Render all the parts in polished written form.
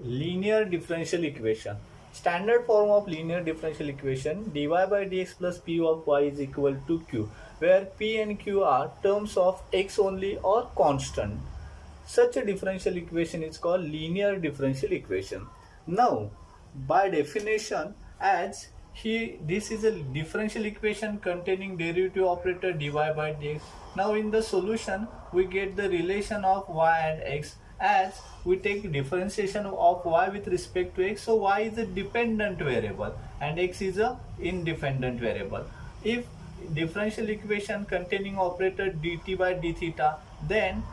Linear differential equation. Standard form of linear differential equation, dy by dx plus p of y is equal to q, where p and q are terms of x only or constant. Such a differential equation is called linear differential equation. Now, by definition, as this is a differential equation containing derivative operator dy by dx. Now in the solution we get the relation of y and x, as we take differentiation of y with respect to x, so y is a dependent variable and x is a independent variable. If differential equation containing operator dt by d theta, then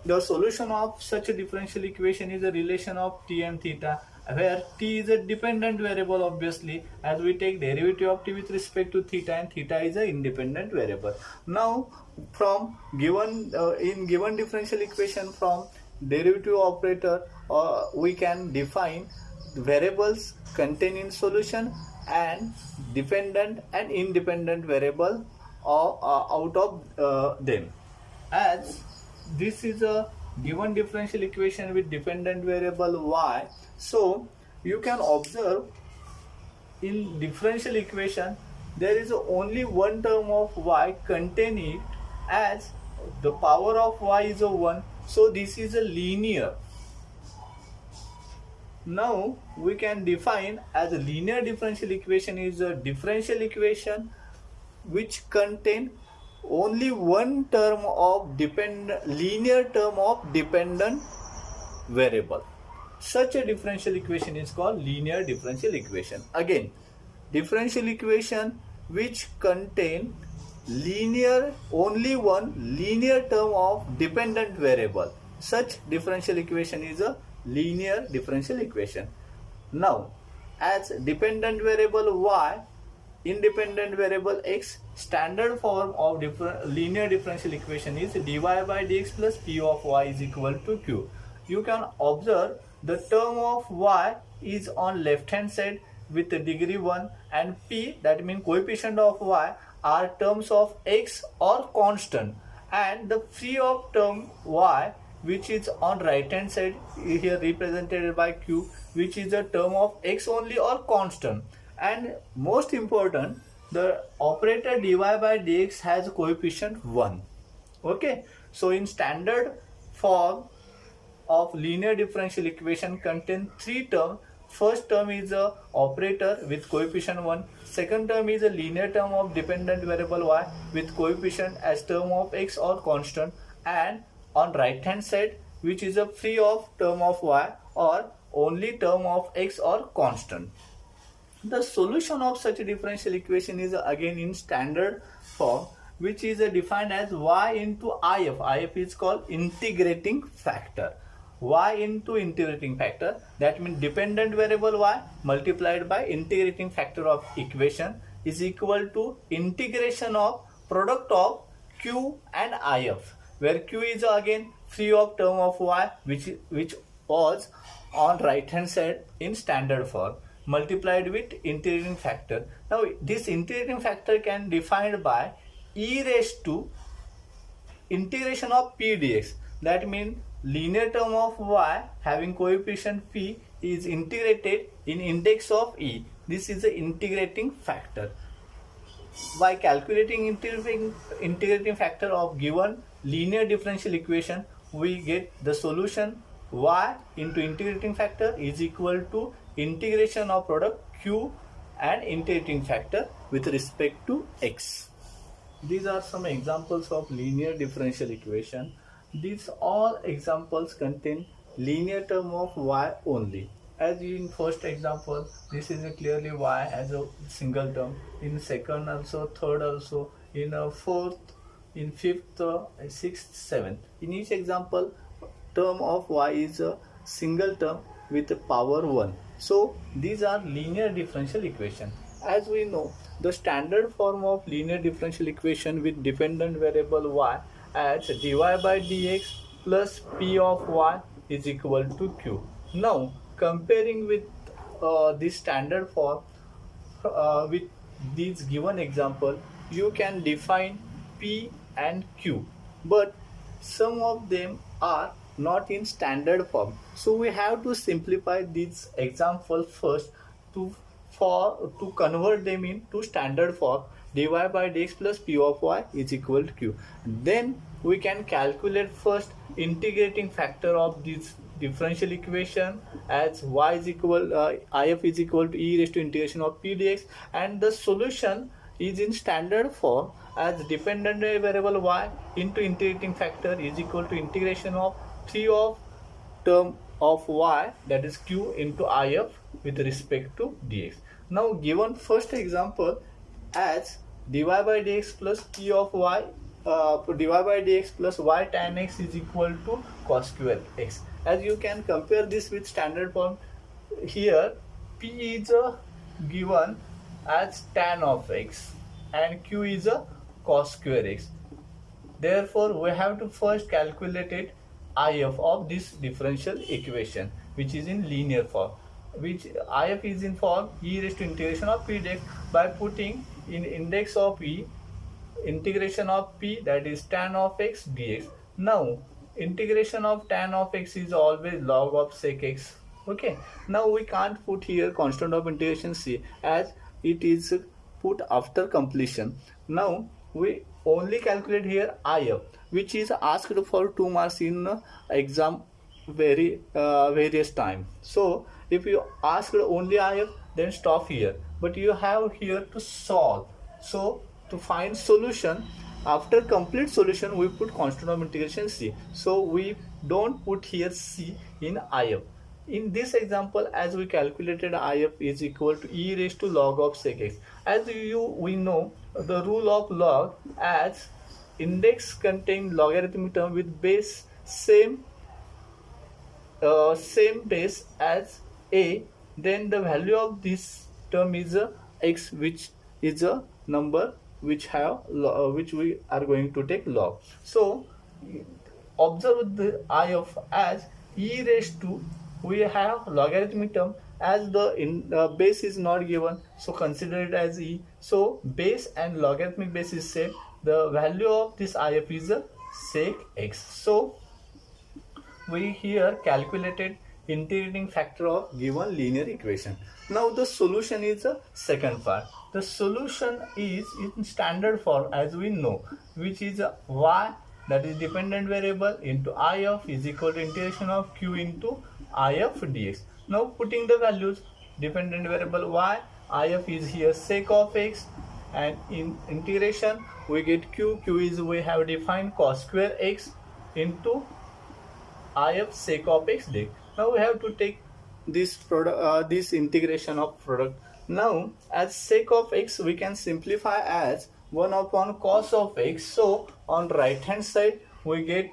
the solution of such a differential equation is a relation of t and theta, where t is a dependent variable obviously, as we take derivative of t with respect to theta, and theta is an independent variable. Now from given in given differential equation, from derivative operator we can define variables contained in solution and dependent and independent variable out of them. As this is a given differential equation with dependent variable y, so you can observe in differential equation there is only one term of y contained in it, as the power of y is a 1, so this is a linear. Now we can define as a linear differential equation is a differential equation which contain only one term of linear term of dependent variable. Such a differential equation is called linear differential equation. Again, differential equation which contain only one linear term of dependent variable. Such differential equation is a linear differential equation. Now, as dependent variable y, independent variable x, standard form of linear differential equation is dy by dx plus p of y is equal to q. You can observe the term of y is on left hand side with degree 1, and p, that means coefficient of y, are terms of x or constant, and the free of term y which is on right hand side here represented by q, which is a term of x only or constant. And most important, the operator dy by dx has coefficient 1. Okay, so in standard form of linear differential equation contain three terms. First term is a operator with coefficient 1. Second term is a linear term of dependent variable y with coefficient as term of x or constant, and on right hand side which is a free of term of y or only term of x or constant. The solution of such a differential equation is again in standard form, which is defined as y into if. If is called integrating factor. Y into integrating factor, that means dependent variable y multiplied by integrating factor of equation is equal to integration of product of q and if, where q is again free of term of y which was on right hand side in standard form, multiplied with integrating factor. Now this integrating factor can be defined by e raised to integration of p dx, that means linear term of y having coefficient p is integrated in index of e. This is the integrating factor. By calculating integrating factor of given linear differential equation, we get the solution y into integrating factor is equal to integration of product q and integrating factor with respect to x. These are some examples of linear differential equation. These all examples contain linear term of y only. As in first example, this is clearly y as a single term. In second also, third also, in fourth, in fifth, sixth, seventh. In each example, term of y is a single term with power 1. So these are linear differential equation. As we know, the standard form of linear differential equation with dependent variable y as dy by dx plus p of y is equal to q. Now comparing with this standard form with these given example, you can define p and q, but some of them are not in standard form. So we have to simplify this example first to to convert them into standard form. Dy by dx plus p of y is equal to q. Then we can calculate first integrating factor of this differential equation as y is equal if is equal to e raised to integration of p dx, and the solution is in standard form as dependent variable y into integrating factor is equal to integration of 3 of term of y, that is q, into if with respect to dx. Now given first example as dy by dx plus p of y, dy by dx plus y tan x is equal to cos square x. As you can compare this with standard form, here p is given as tan of x and q is a cos square x. Therefore we have to first calculate it if of this differential equation, which is in linear form, which if is in form e raised to integration of p dx by putting in index of e integration of p, that is tan of x dx. Now integration of tan of x is always log of sec x. Okay, now we can't put here constant of integration c as it is put after completion. Now we only calculate here if, which is asked for 2 marks in exam various time. So if you asked only if, then stop here, but you have here to solve. So to find solution, after complete solution we put constant of integration c, so we don't put here c in if. In this example, as we calculated if is equal to e raised to log of sec x. As we know the rule of log, as index contain logarithmic term with base same base as a, then the value of this term is x, which is a number which which we are going to take log. So observe the if as e raised to, we have logarithmic term, as the base is not given, so consider it as e. So base and logarithmic base is same. The value of this if is sec x. So we here calculated integrating factor of given linear equation. Now the solution is the second part. The solution is in standard form, as we know, which is y, that is dependent variable, into if is equal to integration of q into if dx. Now putting the values, dependent variable y, if is here sec of x, and in integration we get q is we have defined cos square x into if sec of x dx. Now we have to take this product, this integration of product. Now as sec of x we can simplify as 1 upon cos of x. So on right hand side we get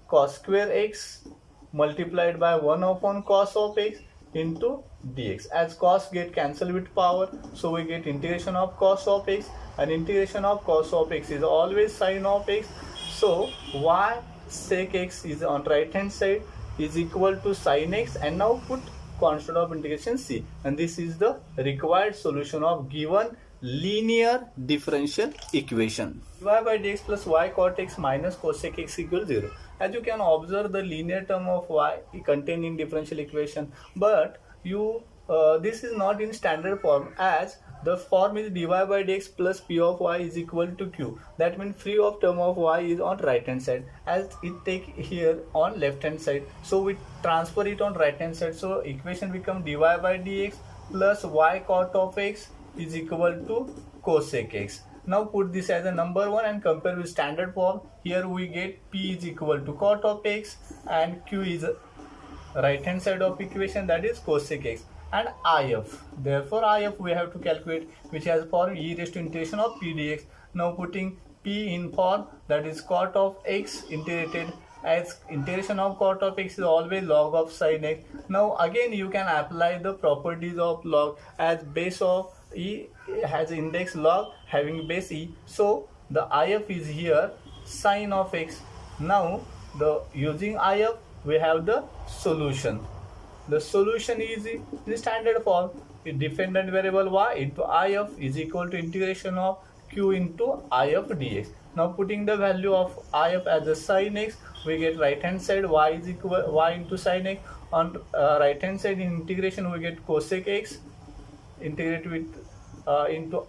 cos square x multiplied by 1 upon cos of x into dx. As cos get cancelled with power, so we get integration of cos of x, and integration of cos of x is always sin of x. So y sec x is on right hand side is equal to sin x, and now put constant of integration c, and this is the required solution of given linear differential equation. Y by dx plus y cot x minus cosec x equals 0. As you can observe, the linear term of y contained in differential equation, but this is not in standard form, as the form is dy by dx plus p of y is equal to q. That means free of term of y is on right hand side, as it take here on left hand side. So we transfer it on right hand side. So equation become dy by dx plus y cot of x is equal to cosec x. Now put this as a number 1 and compare with standard form. Here we get p is equal to cot of x and q is right hand side of equation, that is cosec x, and if. Therefore if we have to calculate, which has form e raised to integration of p dx. Now putting p in form, that is cot of x integrated, as integration of cot of x is always log of sin x. Now again you can apply the properties of log, as base of e has index log having base e, so the if is here sin of x. Now the using if we have the solution. The solution is in the standard form, dependent variable y into if is equal to integration of q into if dx. Now putting the value of if as a sin x, we get right hand side y is equal y into sin x. On right hand side in integration we get cosec x, integrate with into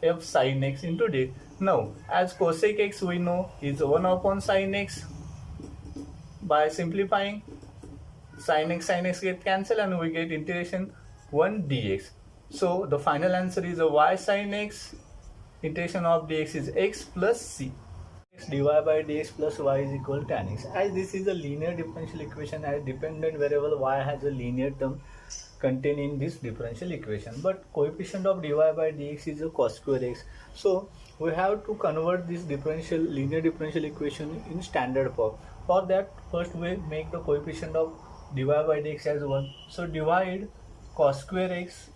if sin x into d. Now as cosec x we know is 1 upon sin x. By simplifying, sin x get cancelled and we get integration 1 dx. So the final answer is a y sin x, integration of dx is x plus c. Dy by dx plus y is equal to tan x. As this is a linear differential equation, as dependent variable y has a linear term contained in this differential equation, but coefficient of dy by dx is a cos square x. So we have to convert this linear differential equation in standard form. For that, first we make the coefficient of dy by dx as 1. So divide cos square x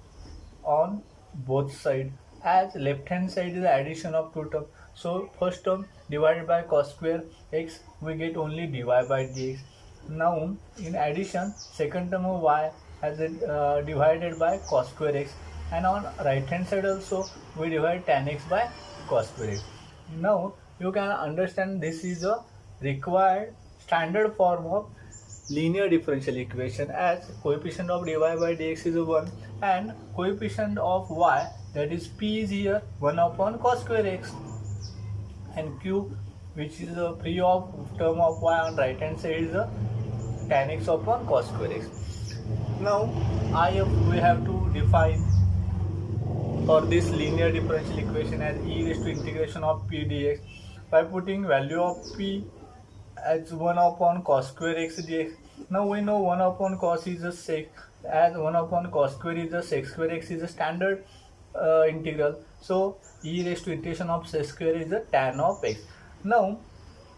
on both sides, as left hand side is the addition of two terms. So first term divided by cos square x, we get only dy by dx. Now in addition, second term of y as divided by cos square x, and on right hand side also we divide tan x by cos square x. Now you can understand this is a required standard form of linear differential equation, as coefficient of dy by dx is 1 and coefficient of y, that is p, is here 1 upon cos square x, and q, which is a free of term of y on right hand side, is a tan x upon cos square x. Now if we have to define for this linear differential equation as e raised to integration of p dx, by putting value of p as 1 upon cos square x dx. Now we know 1 upon cos is a sec, as 1 upon cos square is a sec square x is a standard integral. So e raised to integration of sec square is a tan of x. Now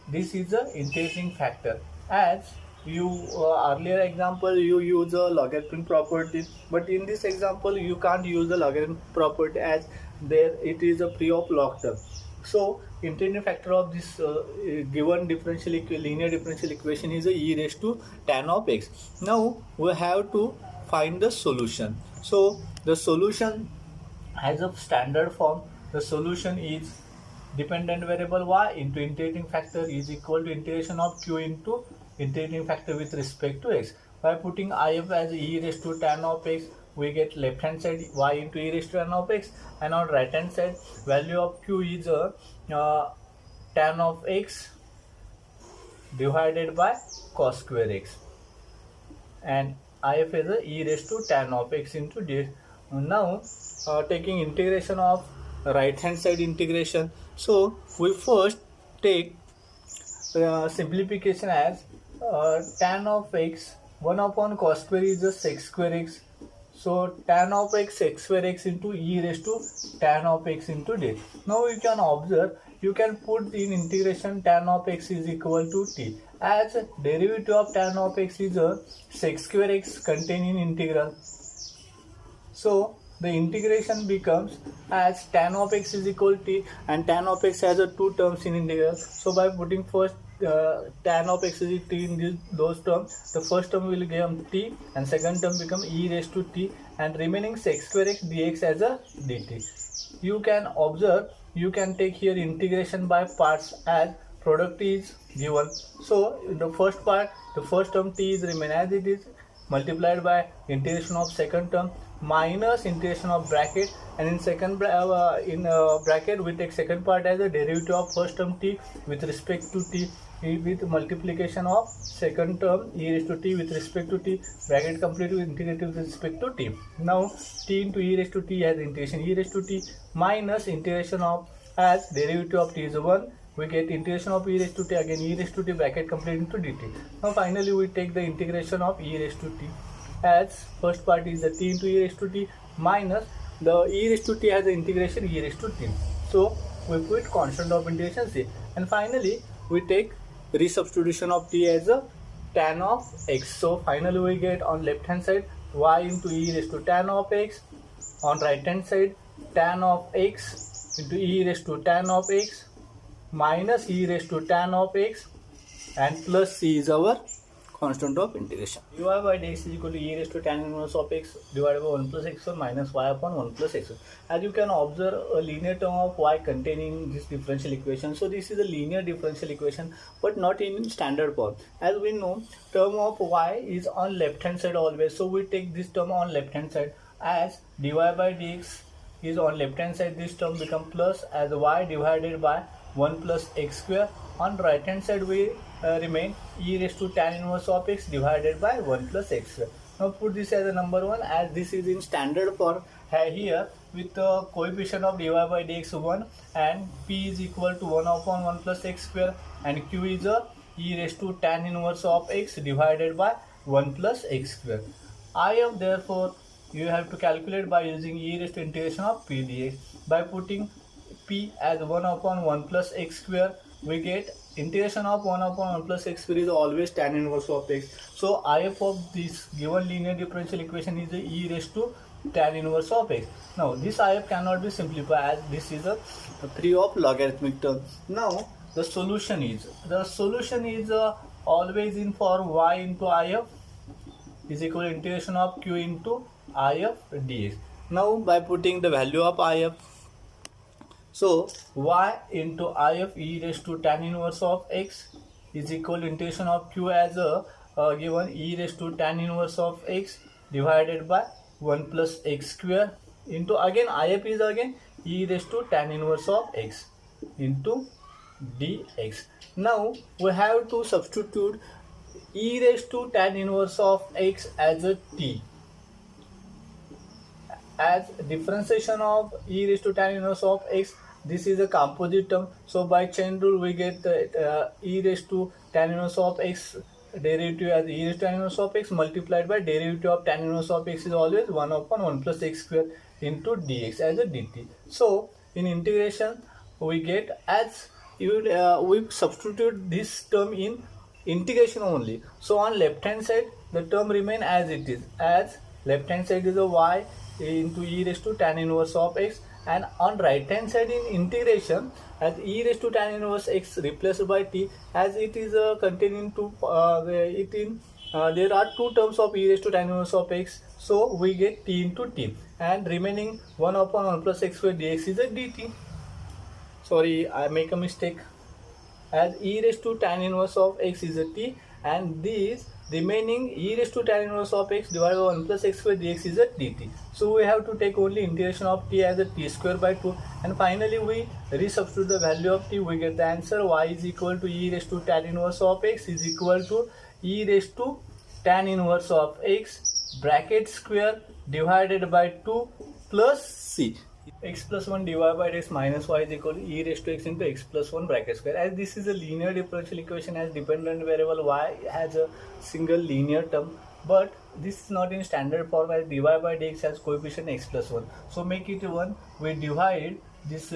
this is a integrating factor, as you earlier example you use a logarithm property, but in this example you can't use the logarithm property, as there it is a free of log term. So integrating factor of this given linear differential equation is a e raised to tan of x. Now we have to find the solution. So the solution has a standard form. The solution is dependent variable y into integrating factor is equal to integration of q into integrating factor with respect to x. By putting if as e raised to tan of x, we get left hand side y into e raised to tan of x, and on right hand side value of q is tan of x divided by cos square x, and if is e raised to tan of x into dx. Now taking integration of right hand side integration, so we first take simplification as tan of x 1 upon cos square is a sec square x. So tan of x sec square x into e raised to tan of x into d. Now you can observe, you can put in integration tan of x is equal to t, as derivative of tan of x is a sec square x contained in integral. So the integration becomes as tan of x is equal to t, and tan of x has a two terms in integral. So by putting first tan of x is t in those terms, the first term will become t and second term become e raised to t, and remaining sec square x dx as a dt. You can observe, you can take here integration by parts, as product is given. So in the first part, the first term t is remain as it is, multiplied by integration of second term minus integration of bracket, and in second bracket we take second part as a derivative of first term t with respect to t, with multiplication of second term e raised to t with respect to t, bracket complete with integrated with respect to t. Now t into e raised to t as integration e raised to t minus integration of, as derivative of t is 1, we get integration of e raised to t, again e raised to t bracket complete into dt. Now finally we take the integration of e raised to t, as first part is the t into e raised to t minus the e raised to t has the integration e raised to t. So we put constant of integration c, and finally we take resubstitution of t as a tan of x. So finally we get on left hand side y into e raised to tan of x, on right hand side tan of x into e raised to tan of x minus e raised to tan of x, and plus c is our constant of integration. dy by dx is equal to e raised to tan inverse of x divided by 1 plus x1 minus y upon 1 plus x1. As you can observe, a linear term of y containing this differential equation. So this is a linear differential equation, but not in standard form. As we know, term of y is on left hand side always. So we take this term on left hand side, as dy by dx is on left hand side. This term become plus as y divided by 1 plus x square. On right hand side we remain e raised to tan inverse of x divided by 1 plus x square. Now put this as a number 1, as this is in standard form here with the coefficient of dy by dx 1 and p is equal to 1 upon 1 plus x square and q is a e raised to tan inverse of x divided by 1 plus x square. I of therefore you have to calculate by using e raised to integration of p dx. By putting p as 1 upon 1 plus x square, we get integration of 1 upon 1 plus x square is always tan inverse of x. So if of this given linear differential equation is e raised to tan inverse of x. Now this if cannot be simplified, as this is a free of logarithmic term. Now the solution is always in form y into if is equal to integration of q into if dx. Now by putting the value of if, so y into if e raised to tan inverse of x is equal to integration of q as a given e raised to tan inverse of x divided by 1 plus x square into again if is again e raised to tan inverse of x into dx. Now we have to substitute e raised to tan inverse of x as a t, as differentiation of e raised to tan inverse of x. This is a composite term, so by chain rule we get e raised to tan inverse of x derivative as e raised to tan inverse of x multiplied by derivative of tan inverse of x is always 1 upon 1 plus x square into dx as a dt. So in integration we get, as we substitute this term in integration only. So on left hand side the term remain as it is, as left hand side is a y into e raised to tan inverse of x, and on right hand side in integration, as e raised to tan inverse x replaced by t, as it is containing two there are two terms of e raised to tan inverse of x, so we get t into t, and remaining 1 upon 1 plus x square dx is a dt. Sorry, I make a mistake, as e raised to tan inverse of x is a t, and this remaining e raised to tan inverse of x divided by 1 plus x square dx is a dt. So we have to take only integration of t as a t square by 2, and finally we resubstitute the value of t. We get the answer y is equal to e raised to tan inverse of x is equal to e raised to tan inverse of x bracket square divided by 2 plus c. X plus 1 divided by x minus y is equal to e raised to x into x plus 1 bracket square. As this is a linear differential equation, as dependent variable y has a single linear term, but this is not in standard form, as dy by dx has coefficient x plus 1. So make it 1. We divide this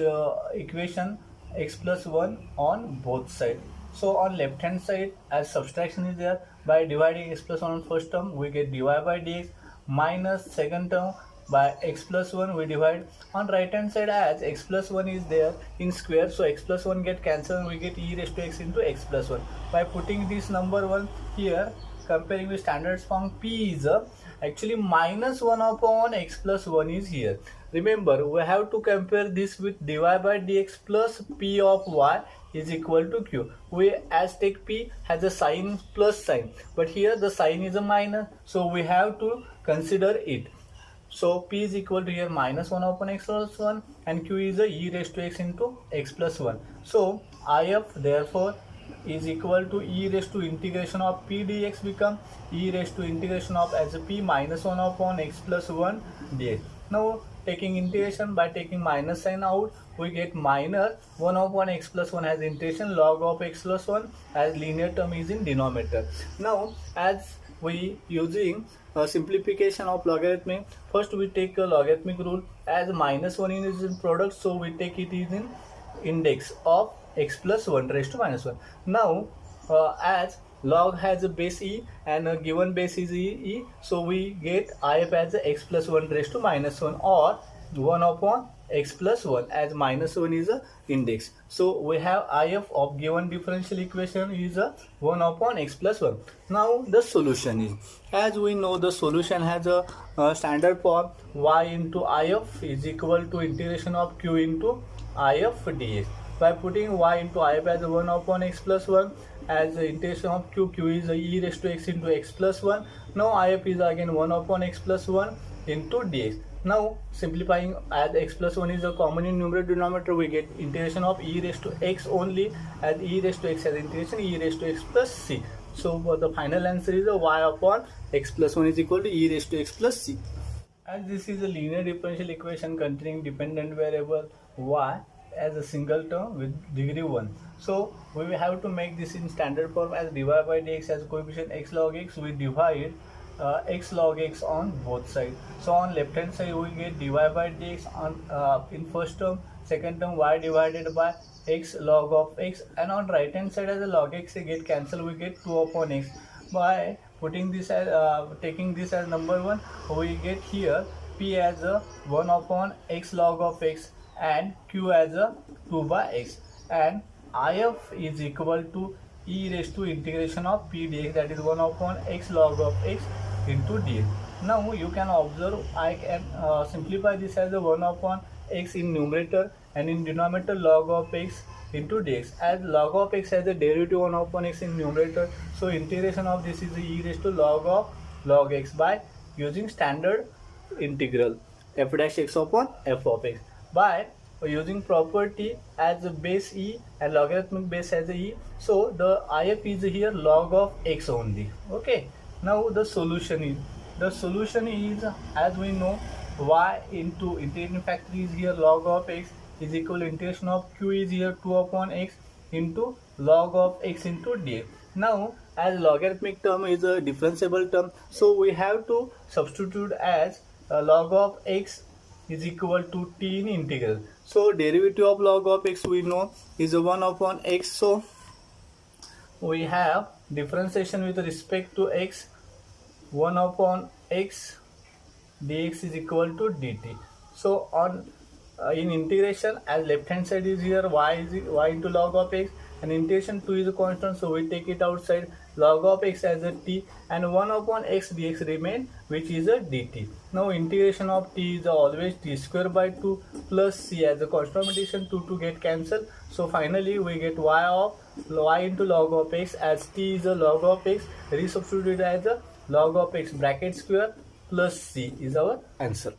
equation x plus 1 on both sides. So on left hand side, as subtraction is there, by dividing x plus 1 on first term we get dy by dx minus second term by x plus 1 we divide. On right hand side, as x plus 1 is there in square, so x plus 1 get cancelled and we get e raised to x into x plus 1. By putting this number 1 here, comparing with standard form, p is actually minus 1 upon x plus 1 is here. Remember, we have to compare this with dy by dx plus p of y is equal to q. We as take p has a sign plus sign, but here the sign is a minus, so we have to consider it. So p is equal to here minus 1 upon x plus 1, and q is a e raised to x into x plus 1. So if therefore is equal to e raised to integration of p dx become e raised to integration of as a p minus 1 upon x plus 1 dx. Now taking integration, by taking minus sign out, we get minus 1 upon x plus 1 as integration log of x plus 1, as linear term is in denominator. Now as we using simplification of logarithmic, first we take a logarithmic rule, as minus 1 is in product, so we take it is in index of x plus 1 raised to minus 1. Now as log has a base e and a given base is e, so we get if as a x plus 1 raised to minus 1 or 1 upon x plus 1, as minus 1 is a index. So we have if of given differential equation is a 1 upon x plus 1. Now the solution is, as we know, the solution has a standard form: y into if is equal to integration of q into if dx. By putting y into if as 1 upon x plus 1, as the integration of q is e raised to x into x plus 1. Now if is again 1 upon x plus 1 into dx. Now simplifying, as x plus 1 is a common in numerator denominator, we get integration of e raised to x only, as e raised to x as integration e raised to x plus c. So for the final answer is a y upon x plus 1 is equal to e raised to x plus c. As this is a linear differential equation containing dependent variable y as a single term with degree 1. So we will have to make this in standard form as dy by dx as coefficient x log x. We divide x log x on both sides. So on left hand side we get dy by dx on in first term, second term y divided by x log of x, and on right hand side as a log x get cancelled, we get 2 upon x. By putting this as taking this as number 1, we get here p as a 1 upon x log of x and q as a 2 by x, and if is equal to e raised to integration of p dx, that is 1 upon x log of x into dx. Now you can observe, I can simplify this as a 1 upon x in numerator and in denominator log of x into dx. As log of x has a derivative 1 upon x in numerator, so integration of this is e raised to log of log x by using standard integral f dash x upon f of x. By using property as a base e and logarithmic base as a e, so the if is here log of x only. Okay, now the solution is, as we know, y into integration factor is here log of x is equal to integration of q is here 2 upon x into log of x into dx. Now as logarithmic term is a differentiable term, so we have to substitute as log of x is equal to t in integral. So derivative of log of x we know is 1 upon x. So we have differentiation with respect to x, 1 upon x dx is equal to dt. So on in integration, as left hand side is here y into log of x, and integration 2 is a constant, so we take it outside, log of x as a t, and 1 upon x dx remain, which is a dt. Now integration of t is always t square by 2 plus c as a constant, integration 2 get cancelled. So finally we get y into log of x, as t is a log of x, resubstituted as a log of x bracket square plus c is our answer.